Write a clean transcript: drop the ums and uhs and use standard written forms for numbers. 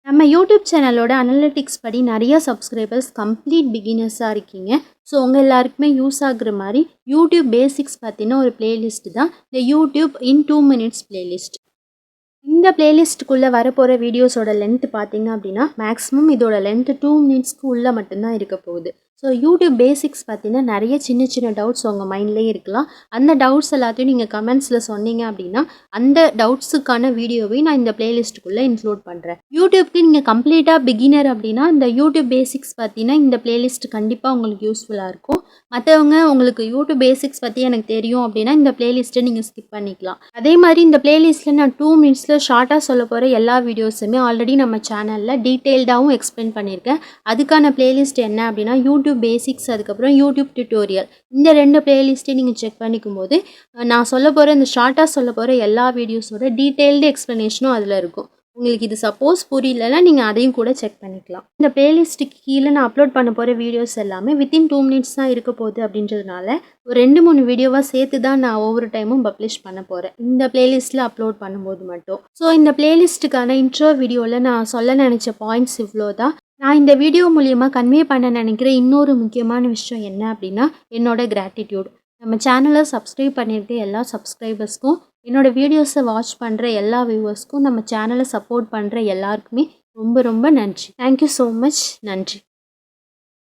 நம்ம யூடியூப் சேனலோட அனலிட்டிக்ஸ் படி நிறைய சப்ஸ்கிரைபர்ஸ் கம்ப்ளீட் பிகினர்ஸாக இருக்கீங்க. ஸோ உங்கள் எல்லாருக்குமே யூஸ் ஆகுற மாதிரி யூடியூப் பேசிக்ஸ் பற்றின ஒரு பிளேலிஸ்ட் தான் இந்த யூடியூப் இன் 2 மினிட்ஸ் பிளேலிஸ்ட். இந்த பிளேலிஸ்ட்டுக்குள்ளே வரப்போகிற வீடியோஸோட லென்த் பார்த்தீங்க அப்படின்னா மேக்ஸிமம் இதோட லென்த் 2 மினிட்ஸ்க்கு உள்ளே மட்டும்தான் இருக்க போகுது. ஸோ யூடியூப் பேசிக்ஸ் பார்த்தீங்கன்னா நிறைய சின்ன சின்ன டவுட்ஸ் உங்கள் மைண்ட்லேயே இருக்கலாம். அந்த டவுட்ஸ் எல்லாத்தையும் நீங்கள் கமெண்ட்ஸில் சொன்னீங்க அப்படின்னா அந்த டவுட்ஸுக்கான வீடியோவையும் நான் இந்த பிளேலிஸ்ட்டுக்குள்ளே இன்க்ளூட் பண்ணுறேன். யூடியூப்க்கு நீங்கள் கம்ப்ளீட்டாக பிகினர் அப்படின்னா இந்த யூடியூப் பேசிக்ஸ் பார்த்தீங்கன்னா இந்த பிளேலிஸ்ட் கண்டிப்பாக உங்களுக்கு யூஸ்ஃபுல்லாக இருக்கும். மற்றவங்க உங்களுக்கு யூடியூப் பேசிக்ஸ் பற்றி எனக்கு தெரியும் அப்படின்னா இந்த பிளேலிஸ்ட்டை நீங்கள் ஸ்கிப் பண்ணிக்கலாம். அதே மாதிரி இந்த பிளேலிஸ்ட்டில் நான் 2 மினிட்ஸில் ஷார்ட்டாக சொல்ல போகிற எல்லா வீடியோஸுமே ஆல்ரெடி நம்ம சேனலில் டீட்டெயில்டாகவும் எக்ஸ்பிளைன் பண்ணியிருக்கேன். அதுக்கான பிளேலிஸ்ட் என்ன அப்படின்னா யூடியூப் பேசிக்ஸ், அதுக்கப்புறம் யூடியூப் டியூட்டோரியல், இந்த 2 பிளேலிஸ்ட்டையும் நீங்கள் செக் பண்ணிக்கும் போது நான் சொல்ல போகிற இந்த ஷார்ட்டாக சொல்ல போகிற எல்லா வீடியோஸோட டீட்டெயில்டு எக்ஸ்ப்ளனேஷனும் அதில் இருக்கும். உங்களுக்கு இது சப்போஸ் புரியலன்னா நீங்கள் அதையும் கூட செக் பண்ணிக்கலாம். இந்த பிளேலிஸ்ட்டுக்கு கீழே நான் அப்லோட் பண்ண போகிற வீடியோஸ் எல்லாமே வித்தின் 2 மினிட்ஸ் தான் இருக்க போகுது அப்படின்றதுனால ஒரு 2-3 வீடியோவாக சேர்த்து தான் நான் ஒவ்வொரு டைமும் பப்ளிஷ் பண்ண போகிறேன் இந்த பிளேலிஸ்ட்டில் அப்லோட் பண்ணும்போது மட்டும். ஸோ இந்த பிளேலிஸ்ட்டுக்கான இன்ட்ரோ வீடியோவில் நான் சொல்ல நினச்ச பாயிண்ட்ஸ் இவ்வளோ தான். நான் இந்த வீடியோ மூலிமா கன்வே பண்ண நினைக்கிற இன்னொரு முக்கியமான விஷயம் என்ன அப்படின்னா என்னோட கிராட்டிடியூட். நம்ம சேனலை சப்ஸ்கிரைப் பண்ணியிருக்க எல்லா சப்ஸ்கிரைபர்ஸ்க்கும், என்னோடய வீடியோஸை வாட்ச் பண்ணுற எல்லா வியூவர்ஸ்க்கும், நம்ம சேனலை சப்போர்ட் பண்ணுற எல்லாருக்குமே ரொம்ப ரொம்ப நன்றி. Thank you so much. நன்றி.